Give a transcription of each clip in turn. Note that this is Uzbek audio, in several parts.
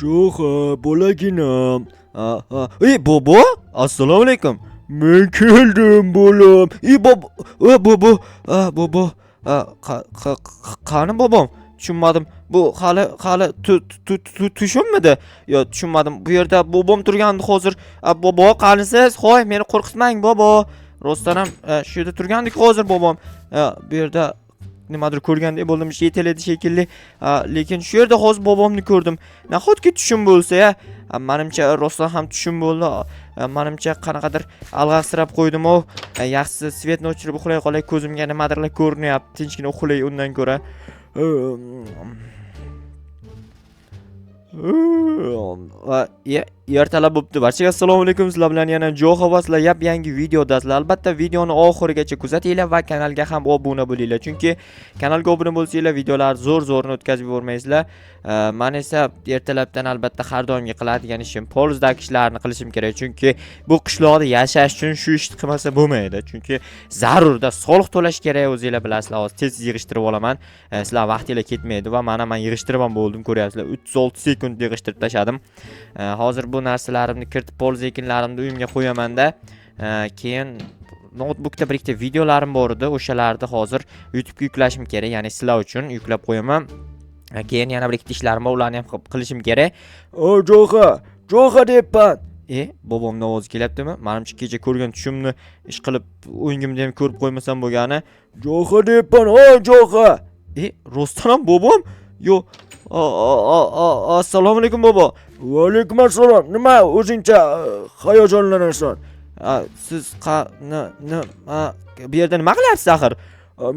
Jo'xa, bo'laginam. Ey, bobo, assalomu alaykum. Men keldim, bolam. Ey, bobo, bobo, bobo. Qani bobom? Tushunmadim. Bu hali tushunmidi? Yo, tushunmadim. Bu yerda bobom turgandi hozir. Bobo, qanisiz? Hoy, meni qo'rqitmang, bobo. Rostdan ham shu yerda turgandik hozir bobom. Bu yerda nimadir ko'rgandek bo'ldim, yeteladi shekilli. Lekin shu yerda hozir bobomni ko'rdim. Nahotki tushum bo'lsa-ya, menimcha rostdan ham tushum bo'ldi. Menimcha qanaqadir alg'asirab qo'ydim-ku. Yaxshisi svetni o'chirib uxlay qolay, ko'zimga nimadirlar ko'rinyapti. Tinchgina uxlay undan ko'ra. Ertalab bo'pti. Barchaga assalomu alaykum. Sizlar bilan yana Jo'xa va sizlar yangi videodasizlar. Albatta videoni oxirigacha kuzatinglar va kanalga ham obuna bo'linglar. Chunki kanalga obuna bo'lsanglar videolar zo'rni o'tkazib yubormaysizlar. Men esa ertalabdan albatta har doimgi qiladigan ishim polizdagi ishlarni qilishim kerak. Chunki bu qishloqda yashash uchun shu ishni qilmasa bo'lmaydi. Chunki zarurda soliq to'lash kerak, o'zingizlar bilasizlar. Hozir tez yig'ishtirib olaman. Sizlar vaqtinglar ketmaydi va men yig'ishtirib ham bo'ldim, ko'ryapsizlar. 36 sekund yig'ishtirib tashladim. Hozir bu narsalarimni kiritib poliz ekinlarimni uyimga qo'yaman-da. Keyin notebookda bir ikkita videolarim bor edi, o'shalarni hozir YouTube'ga yuklashim kerak, ya'ni sizlar uchun yuklab qo'yaman. Keyin yana bir ikkita ishlarim bor, ularni ham qilishim kerak. Jo'xa deyapman. Bobomning ovozi kelyaptimi? Menimcha kecha ko'rgan tushimni ish qilib o'yingimda ham ko'rib qo'ymasam bo'lgani. Jo'xa deyapman. Jo'xa. Rostdan ham bobom? Yo, assalomu alaykum bobo. Va alaykum assalom. Nima o'zingcha hayajonlanasan? Siz bu yerda nima qilyapsiz axir?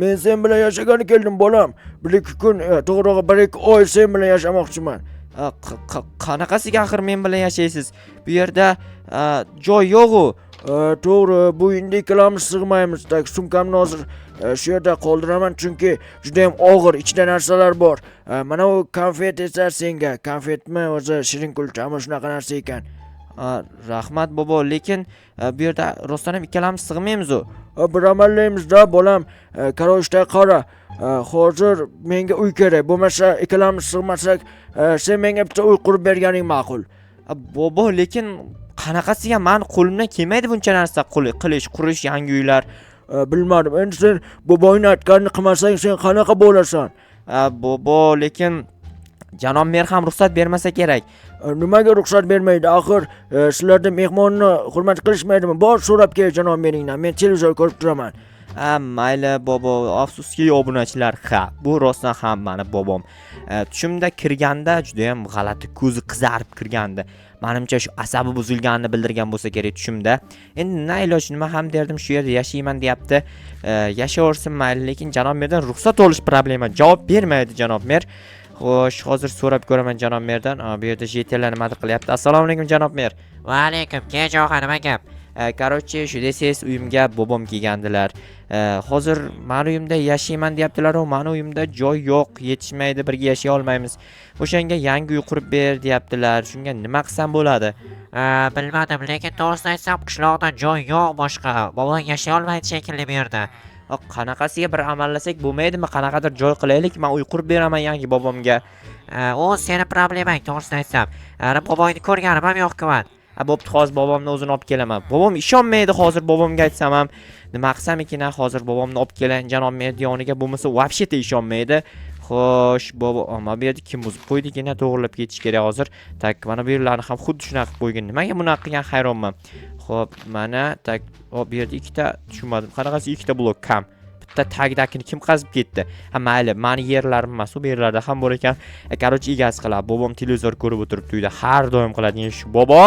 Men sen bilan yashagani keldim bolam. 1-2 kun, to'g'rirog'i 1-2 oy sen bilan yashamoqchiman. Qanaqasiga axir men bilan yashaysiz? Bu yerda joy yo'q-ku. To'g'ri, bu endi ikkalamiz sig'maymiz. Sumkamni hozir shu yerda qoldiraman chunki juda ham og'ir, ichida narsalar bor. Mana u konfet esa senga. Konfetmi, o'zi shirin kulchami, shunaqa narsa ekan. Rahmat bobo, lekin bu yerda rostdan ham ikkalamiz sig'maymiz-ku. Bir amallaymiz-da, bolam. Qaroshda qara. Hozir menga uy kerak. Bo'lmasa ikkalamiz sig'masak, sen menga bitta uy qurib berganing ma'qul. Bobo, lekin qanaqasiga men qo'limdan kelmaydi buncha narsa qurish, yangi uylar. Bilmadim. Endi sen boboning aytganini qilmasang, sen qanaqa bo'lasan? Bobo, lekin janob mer ham ruxsat bermasa kerak. Nimaga ruxsat bermaydi? Axir sizlarda mehmonni hurmat qilishmaydimi? Bor, so'rab kel janob meringdan. Men televizor ko'rib turaman. Mayli bobo, afsuski obunachilar. Bu rostdan ham meni bobom. Tushimda kirganda juda ham g'alati, ko'zi qizarib kirgandi. Menimcha shu asabi buzilganini bildirgan bo'lsa kerak tushimda. Endi nima iloj, nima ham derdim, shu yerda yashayman deyapti. Yashaversin mayli, lekin janob merdan ruxsat olish problema. Javob bermaydi janob mer. Xo'sh, hozir so'rab ko'raman janob merdan. Bu yerda jetellar nima qilyapti? Assalomu alaykum janob mer. Va alaykum, Jo'xa, nima gap? Qarochi, shu desangiz uyimga bobom kelgandilar. Hozir men uyimda yashayman deyaptilar, men uyimda joy yo'q, yetishmaydi, birga yashay olmaymiz. O'shanga yangi uy qurib ber deyaptilar. Shunga nima qilsam bo'ladi? Bilmadim, lekin to'g'risini aytsam, qishloqda joy yo'q boshqa. Bobong yashay olmaydi shekilli bu yerda. Qanaqasiga bir amallasak bo'lmaydimi? Qanaqadir joy qilaylik, men uy qurib beraman yangi bobomga. O seni problemang, to'g'risini aytsam. Bobongni ko'rganim ham yo'q-ku. Bo'pti, hozir bobomni o'zini olib kelaman. Bobom ishonmaydi, hozir bobomga aytsam ham. Nima qilsam ekan, hozir bobomni olib kelan janob mer yoniga, bo'lmasa vobsheta ishonmaydi. Xo'sh, bobo, mana bu yerda kim buzib qo'ydigina, to'g'rilab ketish kerak hozir. Tak, mana bu yerlarni ham xuddi shunaqa qilib qo'ygan. Nimaga bunaqa qilgan hayronman. Xo'p, mana tak, bu yerda ikkita, tushunmadim. Qanaqasi ikkita blok kam. Bitta tagdakini kim qazib ketdi? Mayli, meni yerlarim emas, bu yerlarda ham bor ekan. Qarochi egasi qiladi. Bobom televizor ko'rib o'tiribdi uyda. Har doim qiladigan shu. Bobo,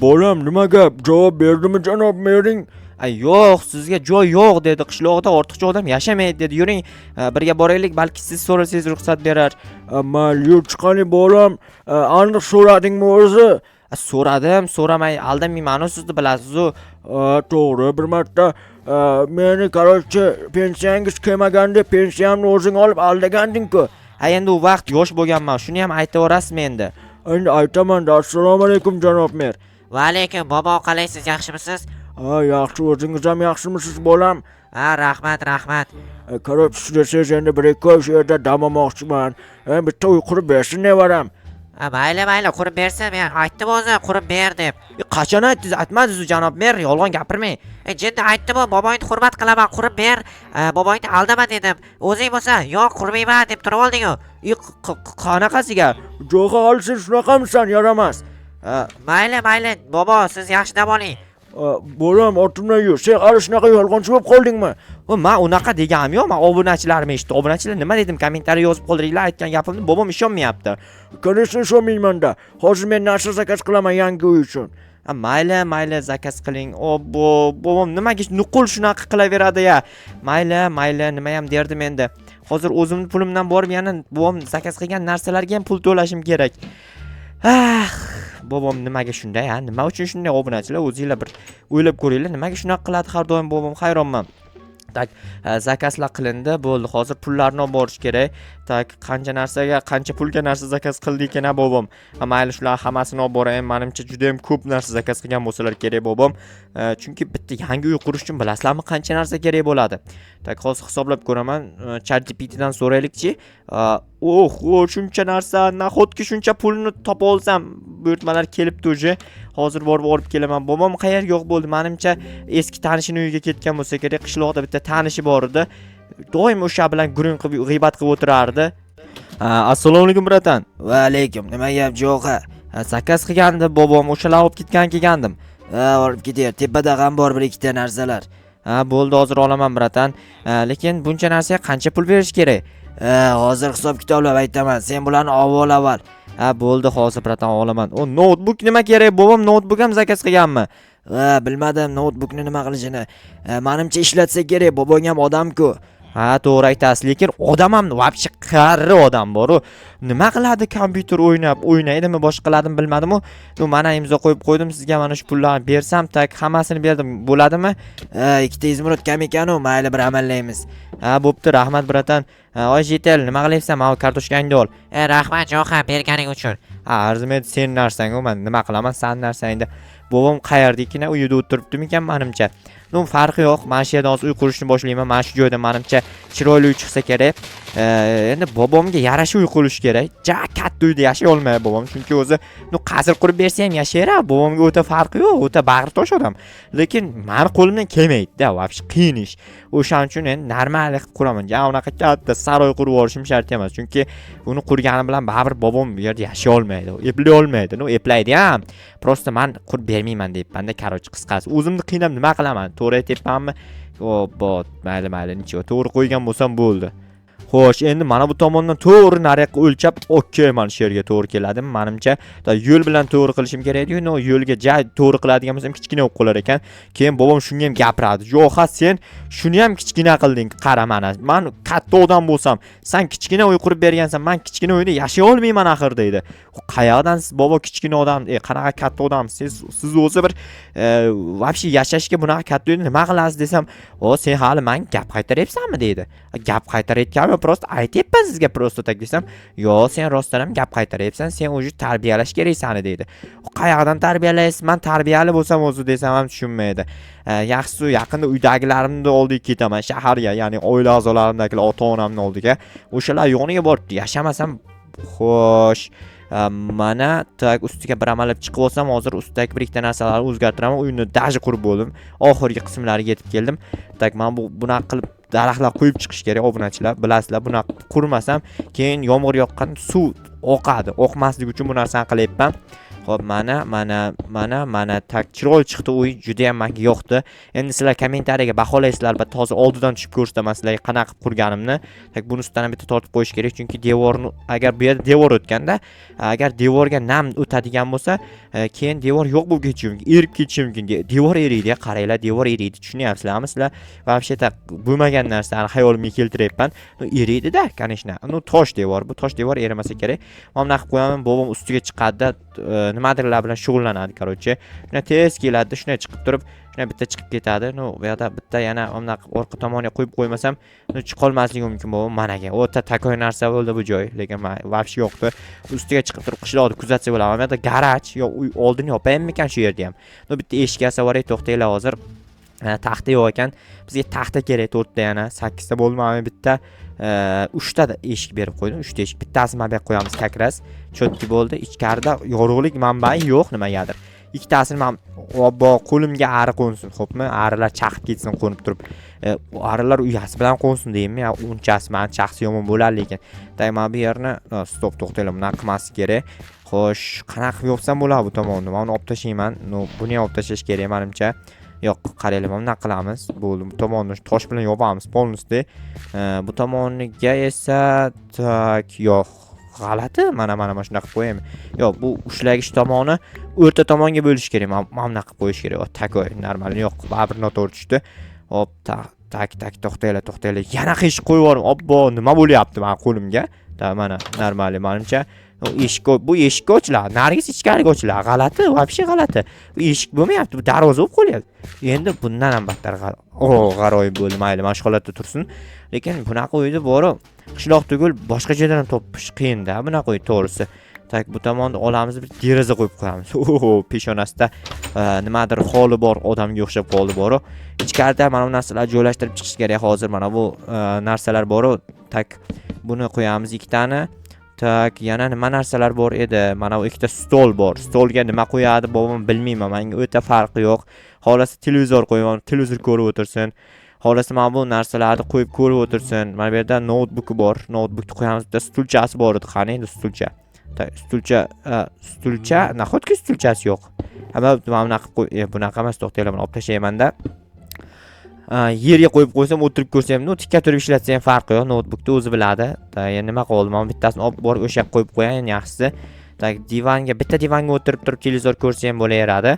bolam, nima gap? Javob berdimi janob mering? Yo'q, sizga joy yo'q dedi. Qishloqda ortiqcha odam yashamaydi dedi. Yuring, birga boraylik, balki siz so'rasangiz ruxsat berar. Mayli, chiqani bolam. Aniq so'radingmi o'zi? So'radim, so'ramay aldamayman, sizni bilasiz-ku. To'g'ri, bir marta meni qarochi pensiyangiz kelmaganda pensiyamni o'zing olib aldaganding-ku. Endi u vaqt yosh bo'lganman, shuni ham aytaverasizmi endi? Endi aytaman-da. Assalomu alaykum janob mer. Va alaykum, bobo, qalaysiz, yaxshimisiz? Yaxshi, o'zingiz ham yaxshimisiz bolam? Rahmat. Qarochi, desangiz endi 1-2 oy shu yerda dam olmoqchiman. Bitta uy qurib bersin nevaram. Mayli qurib bersa, men aytdim o'zi qurib ber deb. Qachon aytdingiz? Aytmadingiz janob mer, yolg'on gapirmang. Jiddi aytdim, boboyni hurmat qilaman, qurib ber. Boboyni aldama dedim. O'zing bo'lsa, yo'q qurmayman deb turib olding-ku. Qanaqasiga? Jo'xa hali sen shunaqamisan, yaramas. Mayli, bobo, siz yaxshi dam oling. Bolam, ortimdan yur. Sen hali shunaqa yolg'onchi bo'lib qoldingmi? Men unaqa deganim yo'q. Men obunachilarim eshitdi. Obunachilar nima dedim? Kommentariy yozib qoldiringlar, aytgan gapimni bobom ishonmayapti. Конечно, ishonmayman-da. Hozir men narsa zakaz qilaman yangi uy uchun. Mayli, zakaz qiling. Bobom nimaga nuqul shunaqa qilaveradi ya? Mayli, nima ham derdim endi. Hozir o'zimning pulimdan borib yana bobom zakaz qilgan narsalarga ham pul to'lashim kerak. Bobom nimaga shunday, nima uchun shunday obunachilar? O'zingizlar bir o'ylab ko'ringlar, nimaga shunaqa qiladi har doim bobom? Hayronman. Tak, zakazlar qilindi, bo'ldi. Hozir pullarni olib borish kerak. Tak, qancha pulga narsa zakaz qildik ekan bobom. Mayli, shular hammasini olib boraman. Menimcha juda ham ko'p narsa zakaz qilgan bo'lsalar kerak bobom. Chunki bitta yangi uy qurish uchun bilasizlarmi qancha narsa kerak bo'ladi. Tak, hozir hisoblab ko'raman. ChatGPT dan so'raylikchi. Shuncha narsa, nahotki shuncha pulni topa olsam, buyurtmalar kelibdi o'zi. Hozir borib olib kelaman. Bobom qayerga yo'q bo'ldi? Menimcha eski tanishining uyiga ketgan bo'lsa kerak. Qishloqda bitta tanishi bor edi. Doim o'sha bilan gurung qilib, g'iybat qilib o'tirardi. Assalomu alaykum bratan. Va alaykum. Nima gap Jo'xa? Zakaz qilgandi bobom, o'shalar olib ketgan kelgandim. Olib ketyapti. Tepada ham bor bir ikkita narsalar. Bo'ldi, hozir olaman bratan. Lekin buncha narsaga qancha pul berish kerak? Hozir hisob kitoblab aytaman. Sen bularni ol avval. Bo'ldi, hozir bratan olaman. Notebook nima kerak? Bobom notebook ham zakaz qilganmi? Bilmadim notebookni nima qilishini. Menimcha ishlatsa kerak, bobong ham odam-ku. To'g'ri aytasiz, lekin odam ham vobshe qarri odam bor-ku. Nima qiladi kompyuter o'ynaydimi, boshqa qiladimi bilmadim-ku. Mana imzo qo'yib qo'ydim sizga, mana shu pullarni bersam, tak hammasini berdim. Bo'ladimi? Ikkita izmirod kam ekan-ku, mayli bir amallaymiz. Bo'pti, rahmat bratan. Oy Jetel, nima qilyapsan? Mana kartoshkangni ol. Rahmat Jo'xa, berganing uchun. Arzimaydi sen narsang-ku, men nima qilaman sen narsangda. Bobom qayerda ekan? Uyida o'tiribdimi-kan menimcha. Farqi yo'q. Men shu yerdan uy qurishni boshlayman. Mana shu joyda menimcha chiroyli uy chiqsa kerak. Endi bobomga yarasha uy qurish kerak. Katta uyda yashay olmaydi bobom, chunki o'zi qasr qurib bersa ham yashayveradi. Bobomga o'ta farqi yo'q, o'ta bag'ritosh odam. Lekin meni qo'limdan kelmaydi-da, vobshe qiyin ish. O'shaning uchun endi normal qilib quraman. Unaqa katta saroy qurib olishim shart emas, chunki uni qurgani bilan baribir bobom bu yerda yashay olmaydi, eplay olmaydi. Eplaydi ham. Prosta men qurib bermayman deyapman-da, qarochi qisqasi. O'zimni qiynab nima qilaman? To'g'ri aytyapmanmi? Mayli, nicho, to'g'ri qo'ygan bo'lsam bo'ldi. Xo'sh, endi mana bu tomondan to'g'ri nariyoqqa o'lchab, okey, mana shu yerga to'g'ri keladi. Menimcha, yo'l bilan to'g'ri qilishim kerak edi. Yo'lga to'g'ri qiladigan bo'lsam kichkina bo'lib qolar ekan. Keyin bobom shunga ham gapiradi. Yo'q, sen shuni ham kichkina qilding. Qara mana. Men katta odam bo'lsam, sen kichkina uy qurib bergansan, men kichkina uyda yashay olmayman axir deydi. Qayoqdan siz bobo kichkina odam, qanaqa katta odamsiz? Siz o'zi bir vobshe yashashga bunaqa katta uyda nima qilasiz desam, sen hali men gap qaytaryapsanmi deydi. Gap qaytarayotganim prosta aytyapman sizga, prosta tak desam, yo'q, sen rostdan ham gap qaytaryapsan, sen o'zi tarbiyalash kerak seni deydi. Qayoqdan tarbiyalaysiz? Men tarbiyali bo'lsam o'zi desam ham tushunmaydi. Yaxshisi yaqinda uydagilarimni oldiga ketaman, shaharga, ya'ni oila a'zolarimdagilar, ota-onamning oldiga. O'shalar yoniga borib yashamasam, xo'sh, mana tak ustiga bir amalab chiqib olsam, hozir ustidagi bir ikkita narsalarni o'zgartiraman. Uyni daji qurib bo'ldim. Oxirgi qismlariga yetib keldim. Tak men bunaqa qilib daraxtlar qo'yib chiqish kerak, obunachilar. Bilasizlar, bunaqa qurmasam, keyin yomg'ir yoqqan suv oqadi. Oqmasligi uchun bu narsani qilyapman. Xo'p, mana tak chiroyli chiqdi uy, juda ham menga yoqdi. Endi sizlar kommentariyaga baholaysizlar, albatta hozir oldidan tushib ko'rsataman sizlarga qanaqa qurganimni. Tak buni ustidan bitta tortib qo'yish kerak, chunki devorni, agar bu yerda devor o'tganda, agar devorga nam o'tadigan bo'lsa, keyin devor yo'q bo'lib ketishi mumkin, erib ketishi mumkin. Devor eriydi, qaranglar, devor eriydi, tushunyapsizlarmi sizlar? Vobshe tak bo'lmagan narsani xayolimga keltiryapman. Eriydi-da, конечно. Tosh devor, bu tosh devor erimasa kerak. Mana qilib qo'yaman, bobom ustiga chiqadi, nimadirlar bilan shug'ullanadi, qarochi. Shuna tez keladi, shuna chiqib turib, shuna bitta chiqib ketadi. Bu yerda bitta yana mana orqa tomoniga qo'yib qo'ymasam, chiqolmasligi mumkin bu. Managa o'ta takoy narsa bo'ldi bu joy, lekin vobshe yo'qdi. Ustiga chiqib turib qishloqni kuzatsa bo'ladimi? Bu yerda garaj, yo uy oldini yopaymikan shu yerda ham. Bitta eshik asavaray, to'xtanglar hozir. Taxta yo'q ekan. Bizga taxta kerak 4 ta yana, 8 ta bo'lmami bitta. 3 ta eshik berib qo'ydim. 3 ta eshik. Bittasini mana bu yoqqa qo'yamiz kakras. Chotki bo'ldi. Ichkarida yorug'lik manbai yo'q nimagadir. Ikkitasini men qo'limga ari qo'nsin, xo'pmi? Arilar chaqib ketsin qo'nib turib. Arilar uyasi bilan qo'nsin deymi? Unchasi men shaxsiy yomon bo'lar lekin. Mana bu yerni stop to'xtaylar, buni qilmaslik kerak. Xo'sh, qanaqa qilib yopsam bo'ladi bu tomonni? Men uni olib tashlayman. Buni ham olib tashlash kerak menimcha. Yo'q, qaranglar, mana bunaqa qilamiz. Bo'ldi. Bu tomonni tosh bilan yopamiz polностью. Bu tomoniga esa tak, yo'q. G'alati. Mana shunaqa qilib qo'yaymi? Yo'q, bu ushlagich tomoni o'rta tomonga bo'lish kerak. Mana bunaqa qilib qo'yish kerak. Takoy, normal. Yo'q, baribir noto'g'ri tushdi. Hop, tak, to'xtaylar. Yana qish qo'yib yuborim. Obbo, nima bo'lyapti men qo'limga? Mana normal, menimcha. Bu eshik ochiladi. Nargis ichkariga ochiladi. G'alati, вообще g'alati. Bu eshik bo'lmayapti, bu darvoza bo'lib qolyapti. Endi bundan ham battar g'aroyib bo'ldi. Mayli, mana shu holatda tursin. Lekin bunaqa uyni borib, qishloq tugul boshqa joydan ham topish qiyin-da, bunaqa uy to'g'risi. Tak, bu tomonda olamiz, bir deraza qo'yib qo'yamiz. Peshonasida nimadir holi bor, odamga o'xshab qoldi bor. Ichkarida mana bu narsalarni joylashtirib chiqish kerak hozir. Mana bu narsalar bor. Tak, buni qo'yamiz ikkitani. Tak, yana nima narsalar bor edi? Mana bu ikkita stol bor. Stolga nima qo'yadi, bobom bilmayman. Menga o'ta farqi yo'q. Xolasi televizor qo'yaman, televizor ko'rib o'tirsin. Xolasi mana bu narsalarni qo'yib ko'rib o'tirsin. Mana bu yerda notebook bor. Notebookni qo'yamiz. Bitta stulchasi bor edi. Qani endi stulcha? Stulcha, nahotki stulchasi yo'q. Mana bunaqa qo'y, bunaqa emas, to'xtaylar, men olib tashlayman-da. Yerga qo'yib qo'ysam, o'tirib ko'rsam, tikka turib ishlatsa ham farqi yo'q. Notebookni o'zi biladi. Endi nima qoldi? Men bittasini olib borib o'sha yoqqa qo'yib qo'yayin, yaxshisi. Bitta divanga o'tirib turib televizor ko'rsa ham bo'laveradi.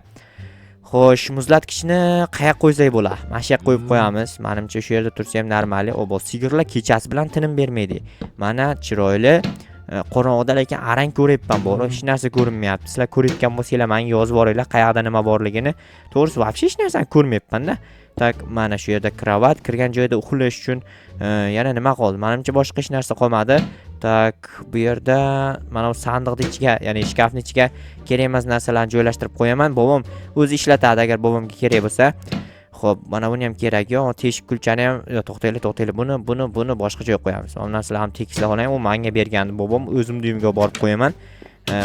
Xo'sh, muzlatgichni qayoqqa qo'ysak bo'ladi? Mana shu yoqqa qo'yib qo'yamiz. Menimcha shu yerda tursa ham normal. Obo, sigirlar kechasi bilan tinim bermaydi. Mana chiroyli. Qorong'ida lekin arang ko'ryapman bor, hech narsa ko'rinmayapti. Sizlar ko'rayotgan bo'lsanglar menga yozib boringlar qayerda nima borligini. To'g'risi, вообще hech narsani ko'rmayapman-da. Tak, mana shu yerda kravat, kirgan joyda uxlash uchun yana nima qoldi? Menimcha boshqa hech narsa qolmadi. Tak, bu yerda mana bu sandiqning ichiga, ya'ni shkafning ichiga kerak emas narsalarni joylashtirib qo'yaman. Bobom o'zi ishlatadi agar bobomga kerak bo'lsa. Xo'p, mana buni ham kerak yo'q. Teshik kulchani ham to'xtaylar. Buni boshqa joyga qo'yamiz. Bu narsalarni tekislab olayim. U menga bergandi bobom, o'zim uyimga borib qo'yaman.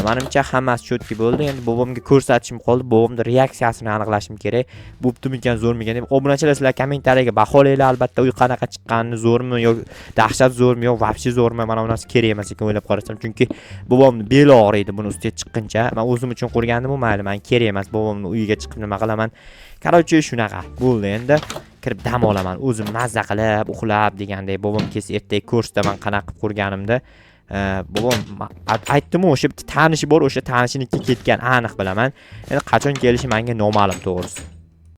Menimcha hammasi chotki bo'ldi. Endi bobomga ko'rsatishim qoldi. Bobomning reaksiyasini aniqlashim kerak. Bo'ptimikan, zo'rmikan deb. Obunachilar, sizlar kommentariyga baholanglar albatta. Uy qanaqa chiqqanini, zo'rmi yoki dahshat zo'rmi yoki вообще zo'rmi? Mana bu narsa kerak emas ekan o'ylab qarasam. Chunki bobomning beli og'riydi buni ustiga chiqquncha. Men o'zim uchun qurgandim, u mayli, men kerak emas. Bobomning uyiga chiqib nima qilaman? Qarochi shunaqa. Bo'ldi, endi kirib dam olaman. O'zim mazza qilib, uxlab degandek. Bobom kelsa ertaga ko'rsataman qanaqa qilib qurganimda. Bobom aytdim-ku, o'sha bitta tanishi bor, o'sha tanishinikiga ketgan aniq bilaman. Endi qachon kelishi menga noma'lum to'g'risi.